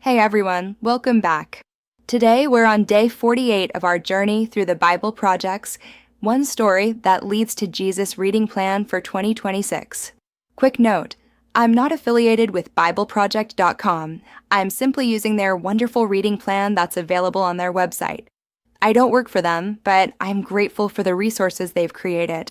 Hey everyone, welcome back. Today we're on day 48 of our journey through the Bible projects, one story that leads to Jesus' reading plan for 2026. Quick note, I'm not affiliated with BibleProject.com. I'm simply using their wonderful reading plan that's available on their website. I don't work for them, but I'm grateful for the resources they've created.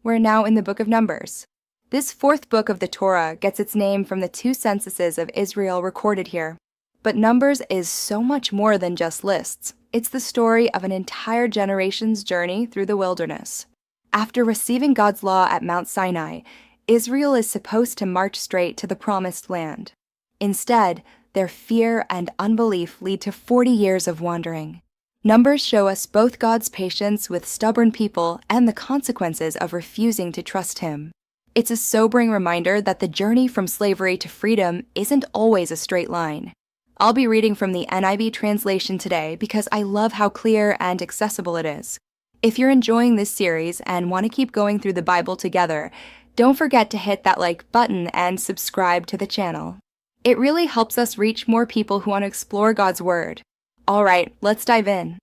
We're now in the book of Numbers. This fourth book of the Torah gets its name from the two censuses of Israel recorded here. But Numbers is so much more than just lists. It's the story of an entire generation's journey through the wilderness. After receiving God's law at Mount Sinai, Israel is supposed to march straight to the promised land. Instead, their fear and unbelief lead to 40 years of wandering. Numbers show us both God's patience with stubborn people and the consequences of refusing to trust Him. It's a sobering reminder that the journey from slavery to freedom isn't always a straight line. I'll be reading from the NIV translation today because I love how clear and accessible it is. If you're enjoying this series and want to keep going through the Bible together, don't forget to hit that like button and subscribe to the channel. It really helps us reach more people who want to explore God's Word. All right, let's dive in.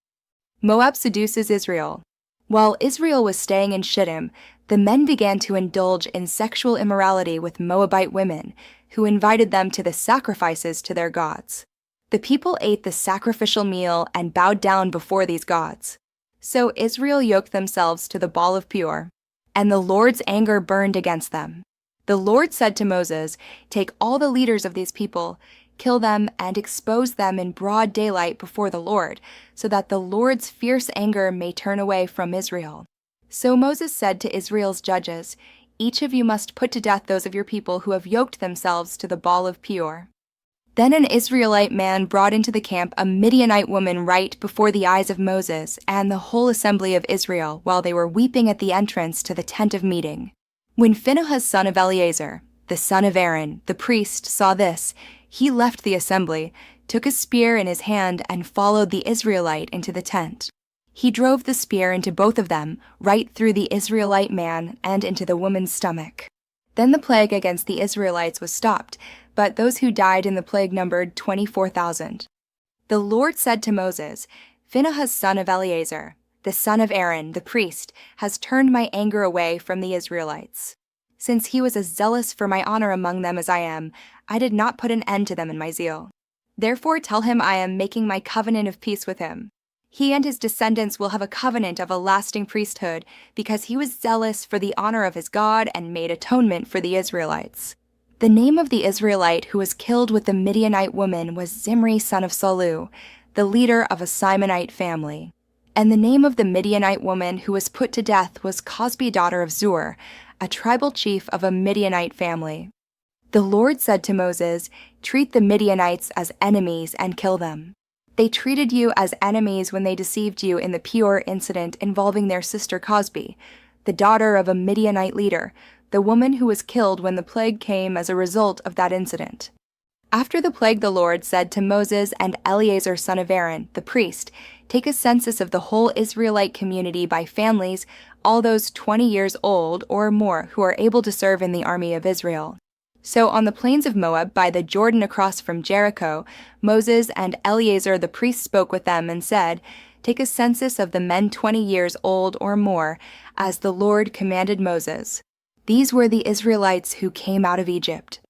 Moab seduces Israel. While Israel was staying in Shittim, the men began to indulge in sexual immorality with Moabite women, who invited them to the sacrifices to their gods. The people ate the sacrificial meal and bowed down before these gods. So Israel yoked themselves to the Baal of Peor, and the Lord's anger burned against them. The Lord said to Moses, "Take all the leaders of these people, kill them, and expose them in broad daylight before the Lord, so that the Lord's fierce anger may turn away from Israel." So Moses said to Israel's judges, "Each of you must put to death those of your people who have yoked themselves to the Baal of Peor." Then an Israelite man brought into the camp a Midianite woman right before the eyes of Moses and the whole assembly of Israel while they were weeping at the entrance to the tent of meeting. When Phinehas son of Eleazar, the son of Aaron, the priest, saw this, he left the assembly, took a spear in his hand, and followed the Israelite into the tent. He drove the spear into both of them, right through the Israelite man and into the woman's stomach. Then the plague against the Israelites was stopped, but those who died in the plague numbered 24,000. The Lord said to Moses, "Phinehas son of Eleazar, the son of Aaron, the priest, has turned my anger away from the Israelites. Since he was as zealous for my honor among them as I am, I did not put an end to them in my zeal. Therefore tell him I am making my covenant of peace with him. He and his descendants will have a covenant of a lasting priesthood, because he was zealous for the honor of his God and made atonement for the Israelites." The name of the Israelite who was killed with the Midianite woman was Zimri son of Salu, the leader of a Simonite family. And the name of the Midianite woman who was put to death was Cosbi daughter of Zur, a tribal chief of a Midianite family. The Lord said to Moses, "Treat the Midianites as enemies and kill them. They treated you as enemies when they deceived you in the Peor incident involving their sister Cosbi, the daughter of a Midianite leader, the woman who was killed when the plague came as a result of that incident." After the plague, the Lord said to Moses and Eleazar son of Aaron, the priest, "Take a census of the whole Israelite community by families, all those 20 years old or more who are able to serve in the army of Israel." So on the plains of Moab, by the Jordan across from Jericho, Moses and Eleazar the priest spoke with them and said, "Take a census of the men 20 years old or more, as the Lord commanded Moses." These were the Israelites who came out of Egypt.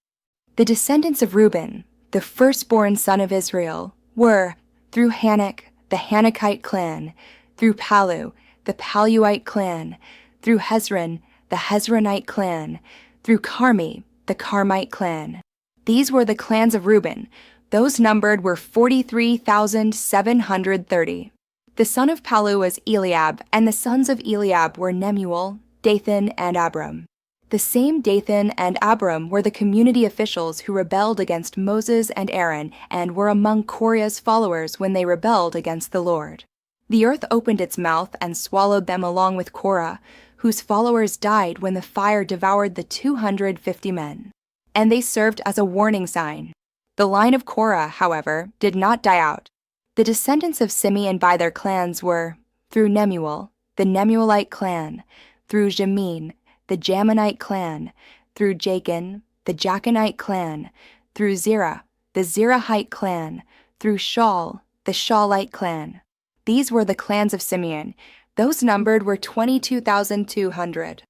The descendants of Reuben, the firstborn son of Israel, were, through Hanok, the Hanokite clan, through Palu, the Paluite clan, through Hezron, the Hezronite clan, through Carmi, the Carmite clan. These were the clans of Reuben. Those numbered were 43,730. The son of Palu was Eliab, and the sons of Eliab were Nemuel, Dathan, and Abram. The same Dathan and Abram were the community officials who rebelled against Moses and Aaron and were among Korah's followers when they rebelled against the Lord. The earth opened its mouth and swallowed them along with Korah, whose followers died when the fire devoured the 250 men. And they served as a warning sign. The line of Korah, however, did not die out. The descendants of Simeon by their clans were, through Nemuel, the Nemuelite clan, through Jamin, the Jaminite clan, through Jachin, the Jachinite clan, through Zerah, the Zerahite clan, through Shaul, the Shaulite clan. These were the clans of Simeon. Those numbered were 22,200.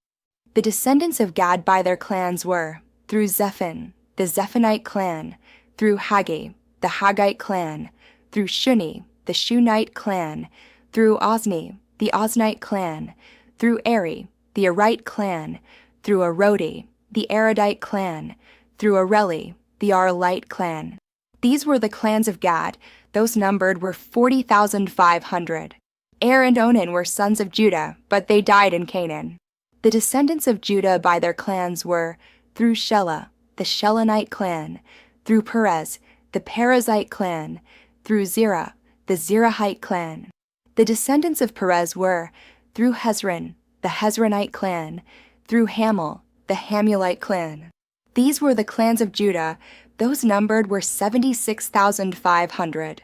The descendants of Gad by their clans were, through Zephon, the Zephonite clan, through Haggi, the Haggite clan, through Shuni, the Shunite clan, through Ozni, the Oznite clan, through Eri, the Arite clan, through Arodi, the Arodite clan, through Areli, the Arelite clan. These were the clans of Gad. Those numbered were 40,500. Er and Onan were sons of Judah, but they died in Canaan. The descendants of Judah by their clans were, through Shelah, the Shelonite clan, through Perez, the Perezite clan, through Zerah, the Zerahite clan. The descendants of Perez were, through Hezron, the Hezronite clan, through Hamul, the Hamulite clan. These were the clans of Judah. Those numbered were 76,500.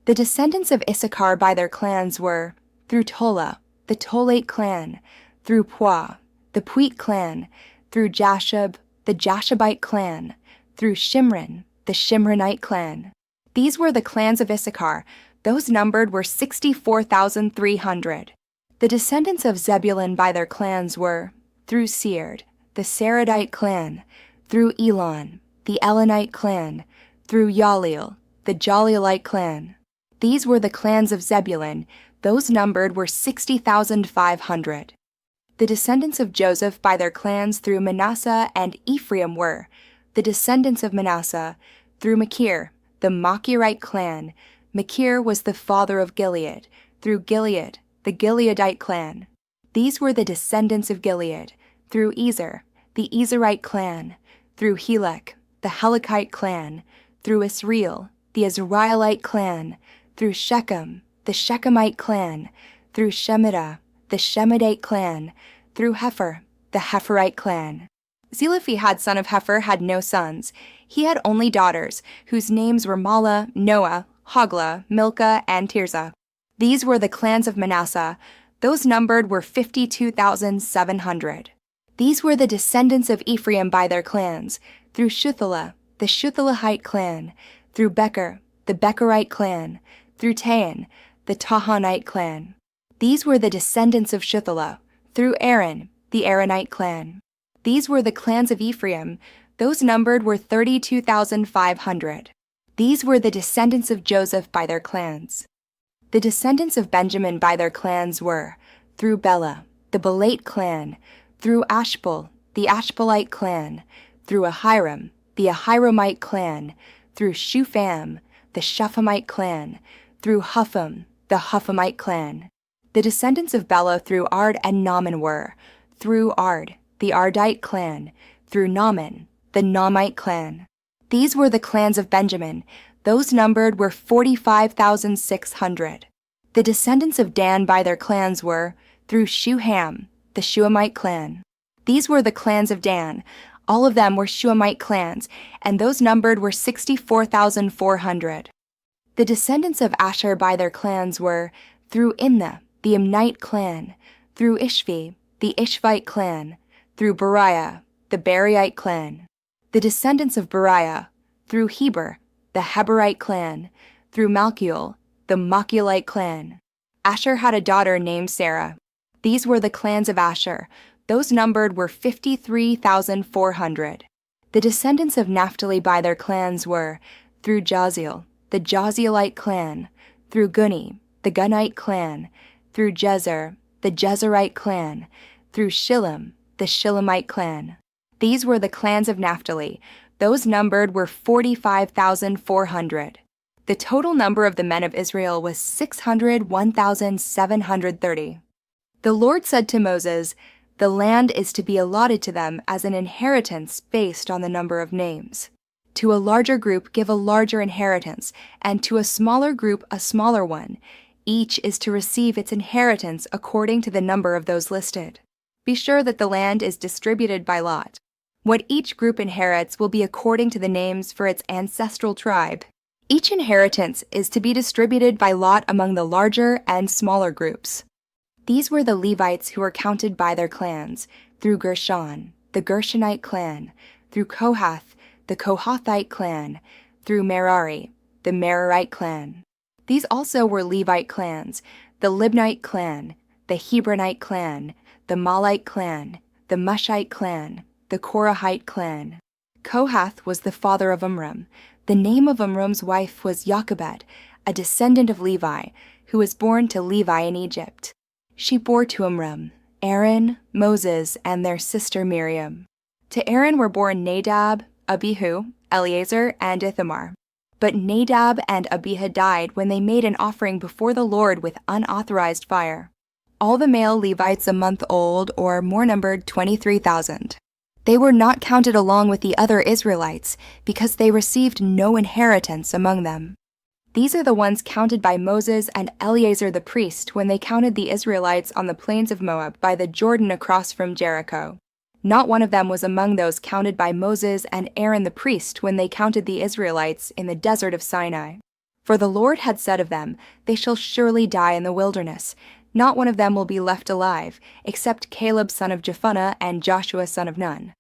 The descendants of Issachar by their clans were, through Tola, the Tolate clan, through Puah, the Puite clan, through Jashub, the Jashabite clan, through Shimron, the Shimronite clan. These were the clans of Issachar. Those numbered were 64,300. The descendants of Zebulun by their clans were, through Seard, the Saradite clan, through Elon, the Elonite clan, through Yaleel, the Jaleelite clan. These were the clans of Zebulun. Those numbered were 60,500. The descendants of Joseph by their clans through Manasseh and Ephraim were, the descendants of Manasseh, through Machir, the Machirite clan. Machir was the father of Gilead, through Gilead, the Gileadite clan. These were the descendants of Gilead, through Ezer, the Ezerite clan, through Helek, the Helekite clan, through Israel, the Israelite clan, through Shechem, the Shechemite clan, through Shemida, the Shemidate clan, through Hepher, the Hepherite clan. Zelophehad son of Hepher had no sons. He had only daughters, whose names were Mahlah, Noah, Hoglah, Milcah, and Tirzah. These were the clans of Manasseh. Those numbered were 52,700. These were the descendants of Ephraim by their clans, through Shuthelah, the Shuthelahite clan, through Becher, the Becherite clan, through Tahan, the Tahanite clan. These were the descendants of Shuthelah, through Aaron, the Aaronite clan. These were the clans of Ephraim. Those numbered were 32,500. These were the descendants of Joseph by their clans. The descendants of Benjamin by their clans were, through Bela, the Belate clan, through Ashbel, the Ashbelite clan, through Ahiram, the Ahiramite clan, through Shupham, the Shuphamite clan, through Hupham, the Huphamite clan. The descendants of Bela through Ard and Naaman were, through Ard, the Ardite clan, through Naaman, the Naamite clan. These were the clans of Benjamin. Those numbered were 45,600. The descendants of Dan by their clans were, through Shuham, the Shuhamite clan. These were the clans of Dan. All of them were Shuhamite clans, and those numbered were 64,400. The descendants of Asher by their clans were, through Imnah, the Imnite clan, through Ishvi, the Ishvite clan, through Beriah, the Beriite clan. The descendants of Beriah, through Heber, the Heberite clan, through Malchiel, the Malchielite clan. Asher had a daughter named Sarah. These were the clans of Asher. Those numbered were 53,400. The descendants of Naphtali by their clans were, through Jaziel, the Jazielite clan, through Guni, the Gunite clan, through Jezer, the Jezerite clan, through Shillem, the Shillemite clan. These were the clans of Naphtali. Those numbered were 45,400. The total number of the men of Israel was 601,730. The Lord said to Moses, "The land is to be allotted to them as an inheritance based on the number of names. To a larger group give a larger inheritance, and to a smaller group a smaller one. Each is to receive its inheritance according to the number of those listed. Be sure that the land is distributed by lot. What each group inherits will be according to the names for its ancestral tribe. Each inheritance is to be distributed by lot among the larger and smaller groups." These were the Levites who were counted by their clans, through Gershon, the Gershonite clan, through Kohath, the Kohathite clan, through Merari, the Merarite clan. These also were Levite clans, the Libnite clan, the Hebronite clan, the Malite clan, the Mushite clan, the Korahite clan. Kohath was the father of Amram. The name of Amram's wife was Jochebed, a descendant of Levi, who was born to Levi in Egypt. She bore to Amram Aaron, Moses, and their sister Miriam. To Aaron were born Nadab, Abihu, Eleazar, and Ithamar. But Nadab and Abihu died when they made an offering before the Lord with unauthorized fire. All the male Levites a month old, or more, numbered 23,000. They were not counted along with the other Israelites because they received no inheritance among them. These are the ones counted by Moses and Eleazar the priest when they counted the Israelites on the plains of Moab by the Jordan across from Jericho. Not one of them was among those counted by Moses and Aaron the priest when they counted the Israelites in the desert of Sinai. For the Lord had said of them, "They shall surely die in the wilderness. Not one of them will be left alive, except Caleb son of Jephunneh and Joshua son of Nun."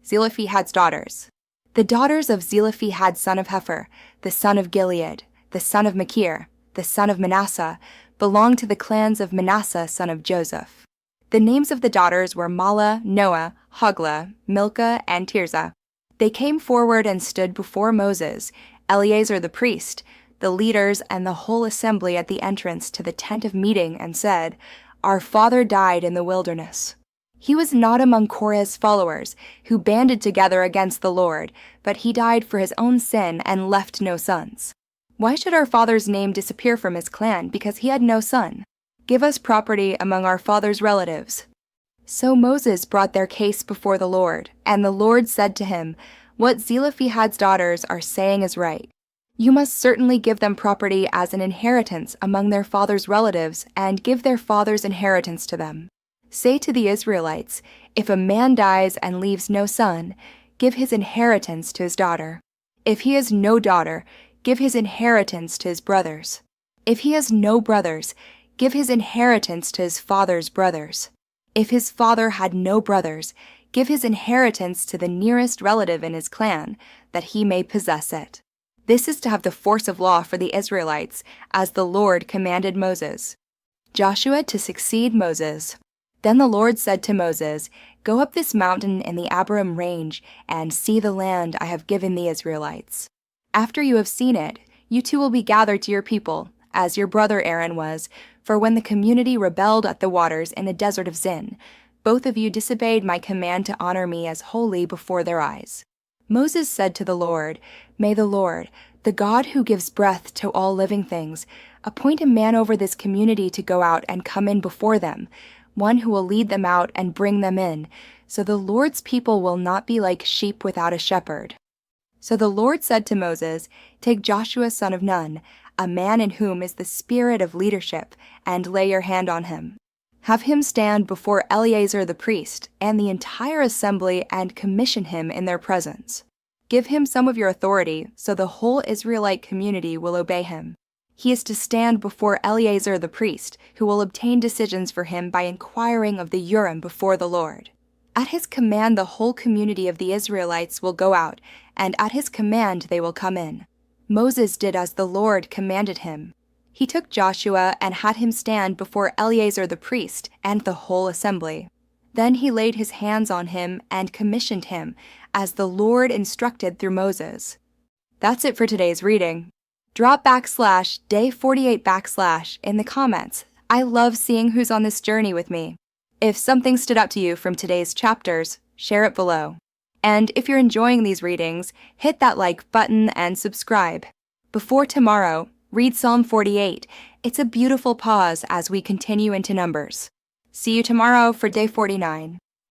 Zelophehad's daughters. The daughters of Zelophehad son of Hepher, the son of Gilead, the son of Machir, the son of Manasseh, belonged to the clans of Manasseh son of Joseph. The names of the daughters were Mahlah, Noah, Hoglah, Milcah, and Tirzah. They came forward and stood before Moses, Eleazar the priest, the leaders, and the whole assembly at the entrance to the tent of meeting, and said, "Our father died in the wilderness." He was not among Korah's followers, who banded together against the Lord, but he died for his own sin and left no sons. Why should our father's name disappear from his clan because he had no son? Give us property among our father's relatives. So Moses brought their case before the Lord, and the Lord said to him, "What Zelophehad's daughters are saying is right. You must certainly give them property as an inheritance among their father's relatives, and give their father's inheritance to them. Say to the Israelites, if a man dies and leaves no son, give his inheritance to his daughter. If he has no daughter, give his inheritance to his brothers. If he has no brothers, give his inheritance to his father's brothers. If his father had no brothers, give his inheritance to the nearest relative in his clan, that he may possess it." This is to have the force of law for the Israelites, as the Lord commanded Moses. Joshua to succeed Moses. Then the Lord said to Moses, "Go up this mountain in the Abarim range, and see the land I have given the Israelites. After you have seen it, you two will be gathered to your people, as your brother Aaron was, for when the community rebelled at the waters in the desert of Zin, both of you disobeyed my command to honor me as holy before their eyes." Moses said to the Lord, "May the Lord, the God who gives breath to all living things, appoint a man over this community to go out and come in before them, one who will lead them out and bring them in, so the Lord's people will not be like sheep without a shepherd." So the Lord said to Moses, "Take Joshua son of Nun, a man in whom is the spirit of leadership, and lay your hand on him. Have him stand before Eleazar the priest and the entire assembly and commission him in their presence. Give him some of your authority, so the whole Israelite community will obey him. He is to stand before Eleazar the priest, who will obtain decisions for him by inquiring of the Urim before the Lord. At his command the whole community of the Israelites will go out, and at his command they will come in." Moses did as the Lord commanded him. He took Joshua and had him stand before Eleazar the priest and the whole assembly. Then he laid his hands on him and commissioned him, as the Lord instructed through Moses. That's it for today's reading. Drop /day48 in the comments. I love seeing who's on this journey with me. If something stood out to you from today's chapters, share it below. And if you're enjoying these readings, hit that like button and subscribe. Before tomorrow, read Psalm 48. It's a beautiful pause as we continue into Numbers. See you tomorrow for Day 49.